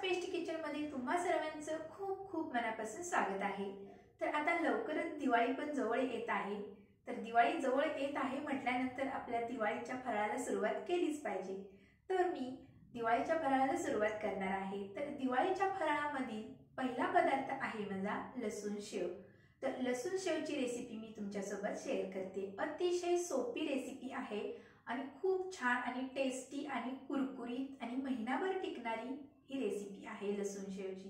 Pastry किचनमध्ये तुम्हा सर्वांचं खूप खूप मनापासून स्वागत आहे। तर आता लवकरच दिवाळी पण जवळ येत आहे। तर दिवाळी जवळ येत आहे म्हटल्यानंतर आपल्या दिवाळीच्या फराळाला सुरुवात केलीच पाहिजे। तर मी दिवाळीच्या फराळाला सुरुवात करणार आहे। तर दिवाळीच्या फराळामध्ये पहिला पदार्थ आहे माझा लसूण शेव। तर लसूण शेवची रेसिपी मी तुमच्यासोबत शेअर करते। अतिशय सोपी रेसिपी आहे आणि खूप छान आणि टेस्टी आणि कुरकुरीत आणि महिनाभर टिकणारी ही रेसिपी आहे लसूण शेवची।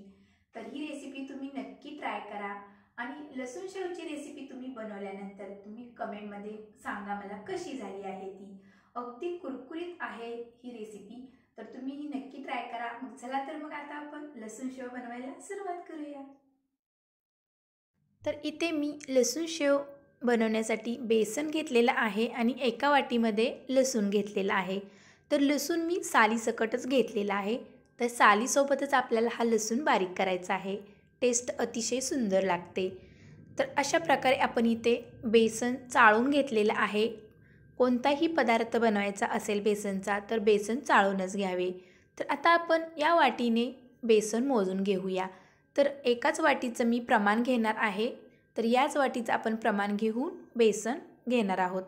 तर ही रेसिपी तुम्ही नक्की ट्राय करा आणि लसूण शेवची रेसिपी तुम्ही बनवल्यानंतर तुम्ही कमेंटमध्ये सांगा मला कशी झाली आहे ती। अगदी कुरकुरीत आहे ही रेसिपी। तर तुम्ही ही नक्की ट्राय करा। मग चला तर मग आता आपण लसूण शेव बनवायला सुरुवात करूया। तर इथे मी लसूण शेव बनवण्यासाठी बेसन घेतलेलं आहे आणि एका वाटीमध्ये लसूण घेतलेला आहे। तर लसूण मी सालीसकटच घेतलेला आहे। तर सालीसोबतच आपल्याला हा लसूण बारीक करायचा आहे। टेस्ट अतिशय सुंदर लागते। तर अशा प्रकारे आपण इथे बेसन चाळून घेतलेलं आहे। कोणताही पदार्थ बनवायचा असेल बेसनचा तर बेसन चाळूनच घ्यावे। तर आता आपण या वाटीने बेसन मोजून घेऊया। तर एकाच वाटीचं मी प्रमाण घेणार आहे। तर याच वाटीचं आपण प्रमाण घेऊन बेसन घेणार आहोत।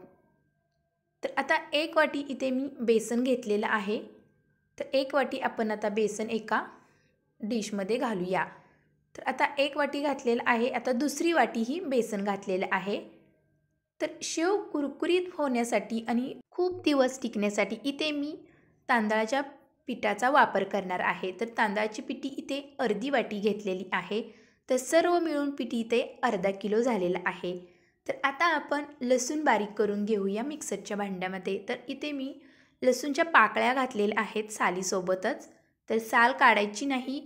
तर आता एक वाटी इथे मी बेसन घेतलेलं आहे। तर एक वाटी आपण आता बेसन एका डिशमध्ये घालूया। तर आता एक वाटी घातलेलं आहे। आता दुसरी वाटीही बेसन घातलेलं आहे। तर शेव कुरकुरीत होण्यासाठी आणि खूप दिवस टिकण्यासाठी इथे मी तांदळाच्या पिठाचा वापर करणार आहे। तर तांदळाची पिठी इथे अर्धी वाटी घेतलेली आहे। तर सर्व मिळून पिठी इथे अर्धा किलो झालेला आहे। तर आता आपण लसूण बारीक करून घेऊया मिक्सरच्या भांड्यामध्ये। तर इथे मी लसूणच्या पाकळ्या घातलेल्या आहेत सालीसोबतच। तर साल काढायची नाही।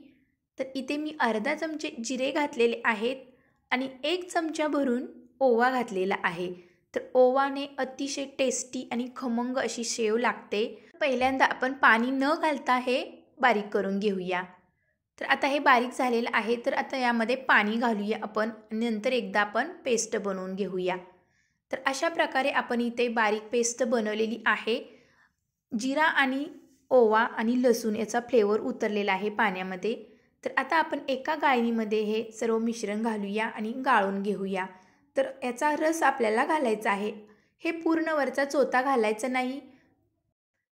तर इथे मी अर्धा चमचे जिरे घातलेले आहेत आणि 1 चमचा भरून ओवा घातलेला आहे। तर ओवाने अतिशय टेस्टी आणि खमंग अशी शेव लागते। पहिल्यांदा आपण पाणी न घालता हे बारीक करून घेऊया। तर आता हे बारीक झालेलं आहे। तर आता यामध्ये पाणी घालूया आपण आणि नंतर एकदा आपण पेस्ट बनवून घेऊया। तर अशा प्रकारे आपण इथे बारीक पेस्ट बनवलेली आहे। जिरा आणि ओवा आणि लसूण याचा फ्लेवर उतरलेला आहे पाण्यामध्ये। तर आता आपण एका गाळणीमध्ये हे सर्व मिश्रण घालूया आणि गाळून घेऊया। तर याचा रस आपल्याला घालायचा आहे। हे पूर्ण वरचा चोथा घालायचा नाही।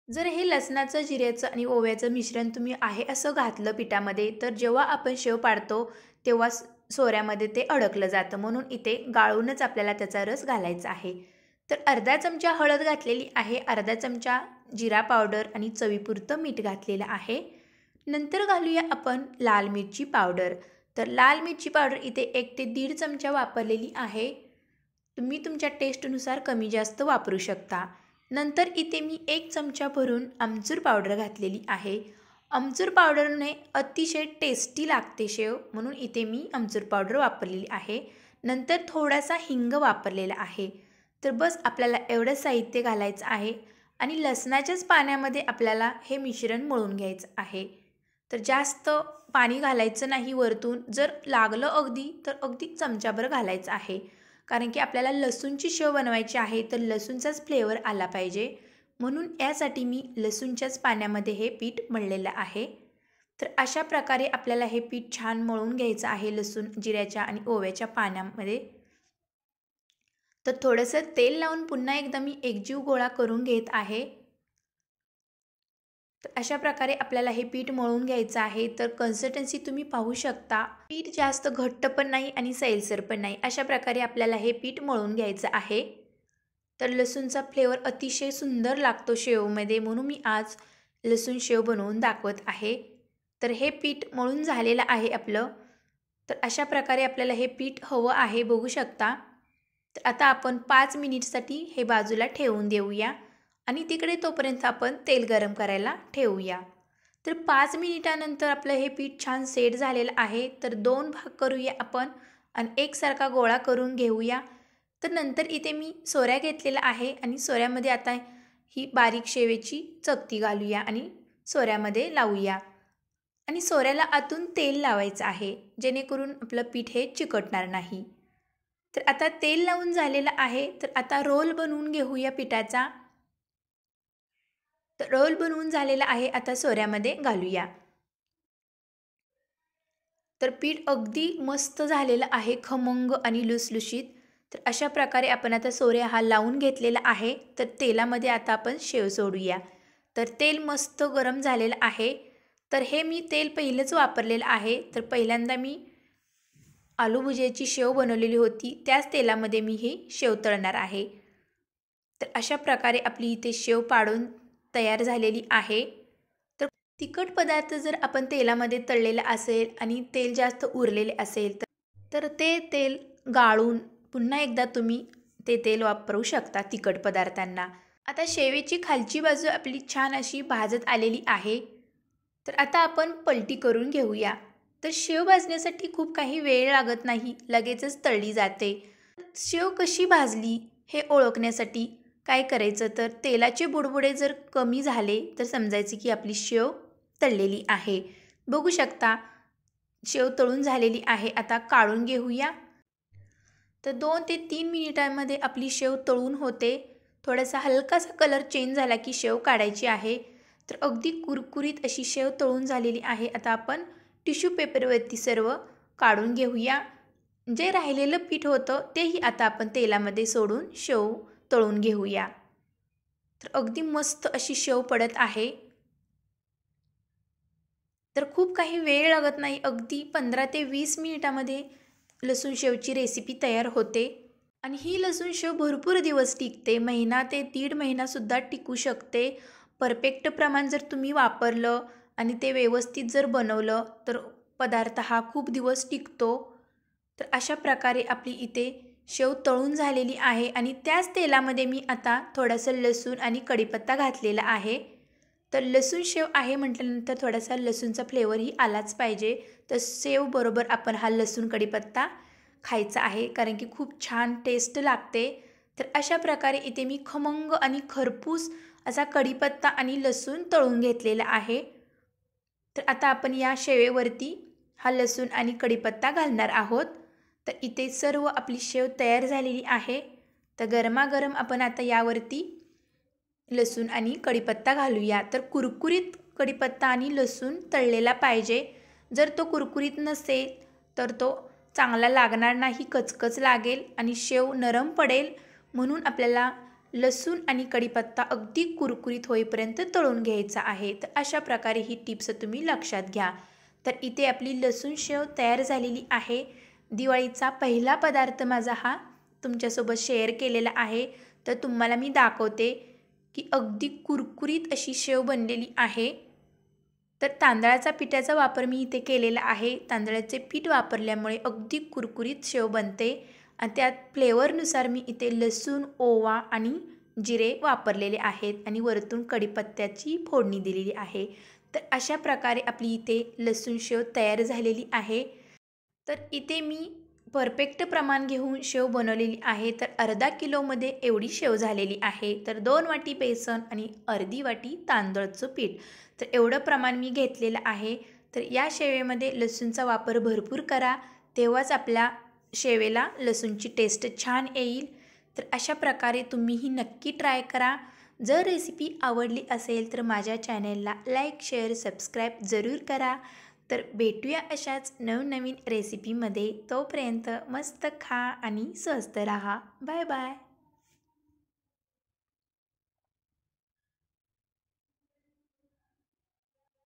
जर हे लसणाचं जिऱ्याचं आणि ओव्याचं मिश्रण तुम्ही आहे असं घातलं पिठामध्ये तर जेव्हा आपण शेव पाडतो तेव्हा सोऱ्यामध्ये ते अडकलं जातं। म्हणून इथे गाळूनच आपल्याला त्याचा रस घालायचा आहे। तर अर्धा चमचा हळद घातलेली आहे, अर्धा चमचा जिरा पावडर आणि चवीपुरतं मीठ घातलेलं आहे। नंतर घालूया आपण लाल मिरची पावडर। तर लाल मिरची पावडर इथे 1 ते 1.5 चमचा वापरलेली आहे। तुम्ही तुमच्या टेस्टनुसार कमी जास्त वापरू शकता। नंतर इथे मी 1 चमचा भरून आमचूर पावडर घातलेली आहे। आमचूर पावडरने अतिशय टेस्टी लागते शेव, म्हणून इथे मी आमचूर पावडर वापरलेली आहे। नंतर थोडासा हिंग वापरलेला आहे। तर बस आपल्याला एवढं साहित्य घालायचं आहे आणि लसणाच्याच पाण्यामध्ये आपल्याला हे मिश्रण मळून घ्यायचं आहे। तर जास्त पाणी घालायचं नाही वरतून। जर लागलं अगदी तर अगदी चमचाभर घालायचं आहे। कारण की आपल्याला लसूणची शेव बनवायची आहे तर लसूणचाच फ्लेवर आला पाहिजे। म्हणून यासाठी मी लसूणच्याच पाण्यामध्ये हे पीठ मळलेलं आहे। तर अशा प्रकारे आपल्याला हे पीठ छान मळून घ्यायचं आहे लसूण जिऱ्याच्या आणि ओव्याच्या पाण्यामध्ये। तर थोडंसं तेल लावून पुन्हा एकदा मी एकजीव गोळा करून घेत आहे। तर अशा प्रकारे आपल्याला हे पीठ मळून घ्यायचं आहे। तर कन्सिस्टन्सी तुम्ही पाहू शकता, पीठ जास्त घट्ट पण नाही आणि सैलसर पण नाही, अशा प्रकारे आपल्याला हे पीठ मळून घ्यायचं आहे। तर लसूणचा फ्लेवर अतिशय सुंदर लागतो शेवमध्ये, म्हणून मी आज लसूण शेव बनवून दाखवत आहे। तर हे पीठ मळून झालेलं आहे आपलं। तर अशा प्रकारे आपल्याला हे पीठ हवं आहे, बघू शकता। तर आता आपण 5 मिनिटसाठी हे बाजूला ठेवून देऊया आणि तिकडे तोपर्यंत आपण तेल गरम करायला ठेवूया। तर 5 मिनिटानंतर आपलं हे पीठ छान सेट झालेलं आहे। तर 2 भाग करूया आपण आणि एकसारखा गोळा करून घेऊया। तर नंतर इथे मी सोऱ्या घेतलेला आहे आणि सोऱ्यामध्ये आता ही बारीक शेवेची चकती घालूया आणि सोऱ्यामध्ये लावूया आणि सोऱ्याला आतून तेल लावायचं आहे, जेणेकरून आपलं पीठ हे चिकटणार नाही। तर आता तेल लावून झालेलं आहे। तर आता रोल बनवून घेऊया पिठाचा। तर रोल बनवून झालेला आहे, आता सोऱ्यामध्ये घालूया। तर पीठ अगदी मस्त झालेलं आहे, खमंग आणि लुसलुशीत. तर अशा प्रकारे आपण आता सोऱ्या हा लावून घेतलेला आहे. तर तेलामध्ये आता आपण शेव सोडूया. तर तेल मस्त गरम झालेलं आहे. तर हे मी तेल पहिलंच वापरलेलं आहे. तर पहिल्यांदा मी आलू भुजियाची शेव बनवलेली होती, त्याच तेलामध्ये मी हे शेव तळणार आहे. तर अशा प्रकारे आपली इथे शेव पाडून तयार झालेली आहे. तर तिखट पदार्थ जर आपण तेलामध्ये तळलेला असेल आणि तेल जास्त उरलेले असेल तर ते तेल गाळून पुन्हा एकदा तुम्ही ते तेल वापरू शकता तिखट पदार्थांना. आता शेवेची खालची बाजू आपली छान अशी भाजत आलेली आहे. तर आता आपण पलटी करून घेऊया. तर शेव भाजण्यासाठी खूप काही वेळ लागत नाही, लगेचच तळली जाते. शेव कशी भाजली हे ओळखण्यासाठी काय करायचं, तर तेलाचे बुडबुडे जर कमी झाले तर समजायचे की आपली शेव तळलेली आहे. बघू शकता शेव तळून झालेली आहे. आता काढून घेऊया. तर 2 ते 3 मिनिटांमध्ये आपली शेव तळून होते. थोडासा हलकासा कलर चेंज झाला की शेव काढायची आहे. तर अगदी कुरकुरीत अशी शेव तळून झालेली आहे. आता आपण टिश्यू पेपरवरती सर्व काढून घेऊया. जे राहिलेलं पीठ होतं तेही आता आपण तेलामध्ये सोडून शेव तळून घेऊया. तर अगदी मस्त अशी शेव पडत आहे. तर खूप काही वेळ लागत नाही, अगदी 15 ते 20 मिनिटामध्ये लसूण शेवची रेसिपी तयार होते. आणि ही लसूण शेव भरपूर दिवस टिकते, महिना ते 1.5 महिनासुद्धा टिकू शकते. परफेक्ट प्रमाण जर तुम्ही वापरलं आणि ते व्यवस्थित जर बनवलं तर पदार्थ हा खूप दिवस टिकतो. तर अशा प्रकारे आपली इथे शेव तळून झालेली आहे आणि त्याच तेलामध्ये मी आता थोडंसं लसूण आणि कढीपत्ता घातलेला आहे. तर लसूण शेव आहे म्हटल्यानंतर थोडासा लसूणचा फ्लेवरही आलाच पाहिजे. तर शेव बरोबर आपण हा लसूण कढीपत्ता खायचा आहे, कारण की खूप छान टेस्ट लागते. तर अशा प्रकारे इथे मी खमंग आणि खरपूस असा कढीपत्ता आणि लसूण तळून घेतलेला आहे. तर आता आपण या शेवेवरती हा लसूण आणि कढीपत्ता घालणार आहोत. तर इथे सर्व आपली शेव तयार झालेली आहे. तर गरमागरम आपण आता यावरती लसूण आणि कढीपत्ता घालूया. तर कुरकुरीत कढीपत्ता आणि लसूण तळलेला पाहिजे. जर तो कुरकुरीत नसेल तर तो चांगला लागणार नाही, कचकच लागेल आणि शेव नरम पडेल. म्हणून आपल्याला लसूण आणि कढीपत्ता अगदी कुरकुरीत होईपर्यंत तळून घ्यायचा आहे. तर अशा प्रकारे ही टिप्स तुम्ही लक्षात घ्या. तर इथे आपली लसूण शेव तयार झालेली आहे. दिवाळीचा पहिला पदार्थ माझा हा तुमच्यासोबत शेअर केलेला आहे. तर तुम्हाला मी दाखवते की अगदी कुरकुरीत अशी शेव बनलेली आहे. तर तांदळाचा पिठाचा वापर मी इथे केलेला आहे. तांदळाचे पीठ वापरल्यामुळे अगदी कुरकुरीत शेव बनते आणि त्यात फ्लेवरनुसार मी इथे लसूण, ओवा आणि जिरे वापरलेले आहेत आणि वरतून कढीपत्त्याची फोडणी दिलेली आहे. तर अशा प्रकारे आपली इथे लसूण शेव तयार झालेली आहे. तर इथे मी परफेक्ट प्रमाण घेऊन शेव बनवलेली आहे. तर अर्धा किलोमध्ये एवढी शेव झालेली आहे. तर 2 वाटी बेसन आणि अर्धी वाटी तांदळाचं पीठ, तर एवढं प्रमाण मी घेतलेलं आहे. तर या शेवेमध्ये लसूणचा वापर भरपूर करा, तेव्हाच आपल्या शेवेला लसूणची टेस्ट छान येईल. तर अशा प्रकारे तुम्हीही नक्की ट्राय करा. जर रेसिपी आवडली असेल तर माझ्या चॅनेलला लाईक, शेअर, सबस्क्राईब जरूर करा. तर भेटूया अशाच नवनवीन रेसिपीमध्ये. तोपर्यंत मस्त खा आणि स्वस्त राहा. Bye bye.